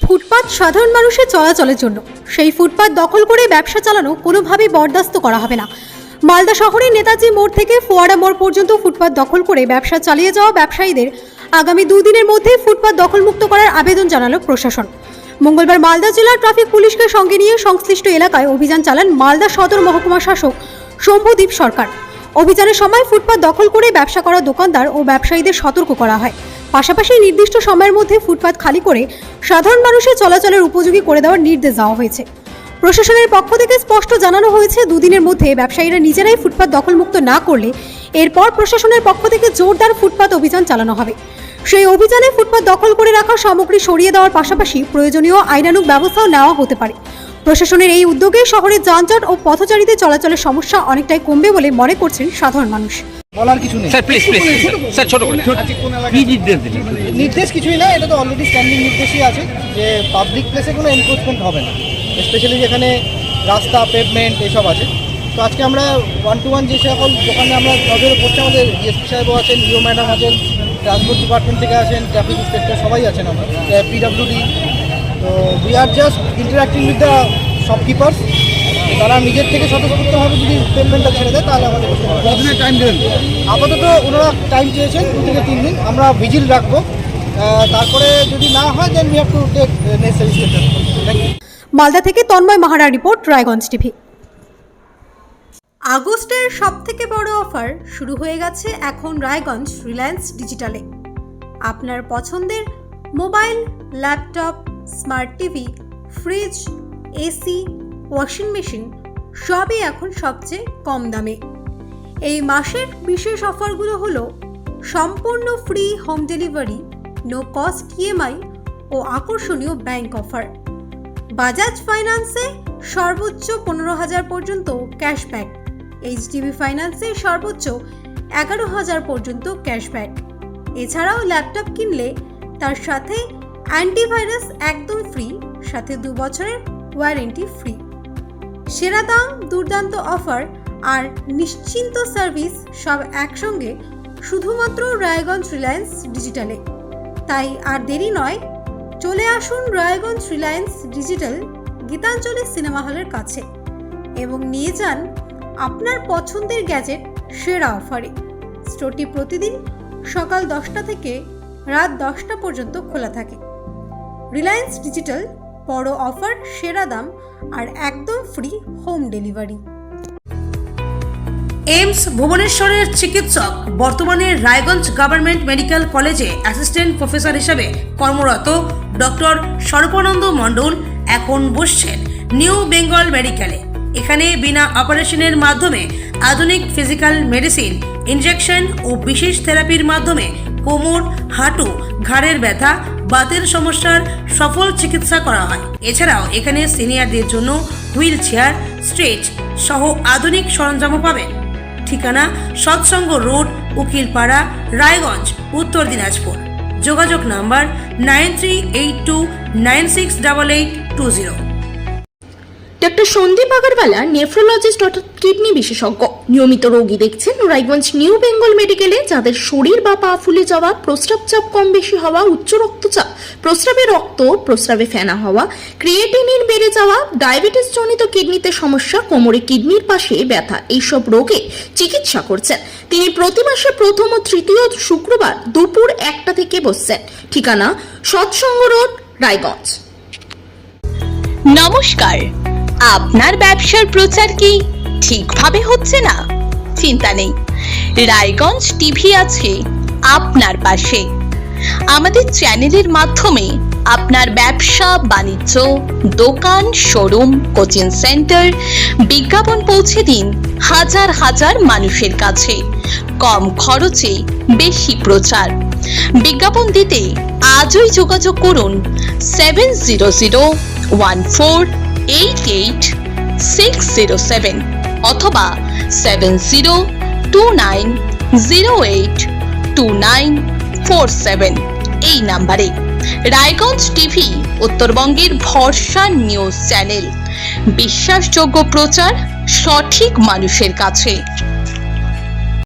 ফুটপাত সাধারণ মানুষের চলাচলের জন্য। সেই ফুটপাত দখল করে ব্যবসা চালানো কোনোভাবেই বরদাস্ত করা হবে না। মালদা শহরের নেতাজি মোড় থেকে ফোয়ারা মোড় পর্যন্ত ফুটপাত দখল করে ব্যবসা চালিয়ে যাওয়া ব্যবসায়ীদের আগামী 2 দিনের মধ্যে ফুটপাত দখলমুক্ত করার আবেদন জানালো প্রশাসন। মঙ্গলবার মালদা জেলার ট্রাফিক পুলিশকে সঙ্গে নিয়ে সংশ্লিষ্ট এলাকায় অভিযান চালান মালদা সদর মহকুমা শাসক শম্ভুদীপ সরকার। অভিযানের সময় ফুটপাত দখল করে ব্যবসা করা দোকানদার ও ব্যবসায়ীদের সতর্ক করা হয়। পাশাপাশি নির্দিষ্ট সময়ের মধ্যে ফুটপাত খালি করে সাধারণ মানুষের চলাচলের উপযোগী করে দেওয়ার নির্দেশ দেওয়া হয়েছে। প্রশাসনের পক্ষ থেকে স্পষ্ট জানানো হয়েছে, 2 দিনের মধ্যে ব্যবসায়ীরা নিজেরাই ফুটপাত দখলমুক্ত না করলে এরপর প্রশাসনের পক্ষ থেকে জোরদার ফুটপাত অভিযান চালানো হবে। সেই অভিযানে ফুটপাত দখল করে রাখা সামগ্রী সরিয়ে দেওয়ার পাশাপাশি প্রয়োজনীয় আইনানুগ ব্যবস্থাও নেওয়া হতে পারে। প্রশাসনের এই উদ্যোগে শহরের যানজট ও পথচারীদের চলাচলের সমস্যা অনেকটাই কমবে বলে মনে করছেন সাধারণ মানুষ। বলার কিছু নেই স্যার, প্লিজ স্যার, ছোট করে কি নির্দেশ দিলেন? নির্দেশ কিছুই না, এটা তো অলরেডি স্ট্যান্ডিং নির্দেশই আছে যে পাবলিক প্লেসে কোনো এনক্রোচমেন্ট হবে না, স্পেশালি যেখানে রাস্তা পেভমেন্ট এসব আছে। তো আজকে আমরা 1-to-1 যে সকল দোকানে আমরা নজরে পড়ছি, আমাদের ডিএসপি সাহেবও আছেন, ইও ম্যাডাম আছেন, ট্রান্সপোর্ট ডিপার্টমেন্ট থেকে আছেন, ট্রাফিক ইন্সপেক্টর সবাই আছেন, আমরা পিডব্লিউডি। তো we are just interacting with the shopkeepers. তারা নিজের থেকে স্বতঃস্ফূর্তভাবে যদি পেমেন্টটা ছেড়ে দেয় তাহলে আমাদের টাইম দেবেন। আপাতত ওনারা টাইম চেয়েছেন 2 থেকে 3 দিন, আমরা ভিজিল রাখবো। তারপরে যদি না হয় then we have to take necessary steps. Thank you. Malda থেকে তন্ময় মাহারার রিপোর্ট, রায়গঞ্জ টিভি। আগস্টের সবথেকে বড় অফার শুরু হয়ে গেছে এখন রায়গঞ্জ রিলায়েন্স ডিজিটালে। আপনার পছন্দের mobile, laptop, smart TV, fridge, AC, washing machine সবই এখন সবচেয়ে কম দামে। এই মাসের বিশেষ অফারগুলো হলো সম্পূর্ণ free home delivery, no cost EMI ও আকর্ষণীয় ব্যাংক অফার। বাজাজ ফাইন্যান্সে সর্বোচ্চ 15,000 পর্যন্ত ক্যাশব্যাক, এইচডিবি ফাইন্যান্সে সর্বোচ্চ 11,000 পর্যন্ত ক্যাশব্যাক। এছাড়াও ল্যাপটপ কিনলে তার সাথে অ্যান্টিভাইরাস একদম ফ্রি, সাথে 2 বছরের ওয়ারেন্টি ফ্রি। সেরা দাম, দুর্দান্ত অফার আর নিশ্চিন্ত সার্ভিস সব একসঙ্গে শুধুমাত্র রায়গঞ্জ রিলায়েন্স ডিজিটালে। তাই আর দেরি নয়, চলে আসুন রায়গঞ্জ রিলায়েন্স ডিজিটাল গীতাঞ্জলি সিনেমা হলের কাছে এবং নিয়ে যান আপনার পছন্দের গ্যাজেট সেরা অফারে। স্টোরটি প্রতিদিন সকাল 10টা থেকে রাত 10টা পর্যন্ত খোলা থাকে। রিলায়েন্স ডিজিটাল, বড় অফার, সেরা দাম আর একদম ফ্রি হোম ডেলিভারি। এইমস ভুবনেশ্বরের চিকিৎসক বর্তমানে রায়গঞ্জ গভর্নমেন্ট মেডিকেল কলেজে অ্যাসিস্ট্যান্ট প্রফেসর হিসেবে কর্মরত ডক্টর সর্বানন্দ মণ্ডল এখন বসছেন নিউ বেঙ্গল মেডিকেলে। এখানে বিনা অপারেশনের মাধ্যমে আধুনিক ফিজিক্যাল মেডিসিন, ইনজেকশন ও বিশেষ থেরাপির মাধ্যমে কোমর, হাঁটু, ঘাড়ের ব্যথা, বাতের সমস্যার সফল চিকিৎসা করা হয়। এছাড়াও এখানে সিনিয়রদের জন্য হুইল চেয়ার, স্ট্রেচ সহ আধুনিক সরঞ্জামও পাবেন। ঠিকানা সৎসঙ্গ রোড, উকিলপাড়া, রায়গঞ্জ, উত্তর দিনাজপুর। যোগাযোগ number 9382968820। Doctor Sandip Agarwala, nephrologist অর্থাৎ কিডনি বিশেষজ্ঞ, নিয়মিত রোগী দেখছেন রায়গঞ্জ নিউ বেঙ্গল মেডিকেলে। যাদের শরীর বা পা ফুলে যাওয়া, প্রস্রাব চাপ কম বেশি হওয়া, উচ্চ রক্তচাপ, প্রস্রাবে রক্ত, প্রস্রাবে ফেনা হওয়া, ক্রিয়েটিনিন বেড়ে যাওয়া, ডায়াবেটিস জনিত কিডনিতে সমস্যা, কোমরে কিডনির পাশে ব্যথা, এইসব রোগে চিকিৎসা করছেন তিনি। প্রতি মাসে প্রথম ও তৃতীয় শুক্রবার দুপুর 1টা থেকে বসছেন। ঠিকানা সৎসঙ্গ রোড, রায়গঞ্জ। নমস্কার, আপনার ব্যবসার প্রচার কি ঠিকভাবে হচ্ছে না? চিন্তা নেই, রায়গঞ্জ টিভি আছে আপনার পাশে। আমাদের চ্যানেলের মাধ্যমে আপনার ব্যবসা বাণিজ্য, দোকান, শোরুম, কোচিং সেন্টার বিজ্ঞাপন পৌঁছে দিন হাজার হাজার মানুষের কাছে। কম খরচে বেশি প্রচার। বিজ্ঞাপন দিতে আজই যোগাযোগ করুন 7001488607 অথবা 7029082947 এই নাম্বারে। রায়গঞ্জ টিভি উত্তরবঙ্গের ভরসা নিউজ চ্যানেল, বিশ্বাসযোগ্য প্রচার সঠিক মানুষের কাছে।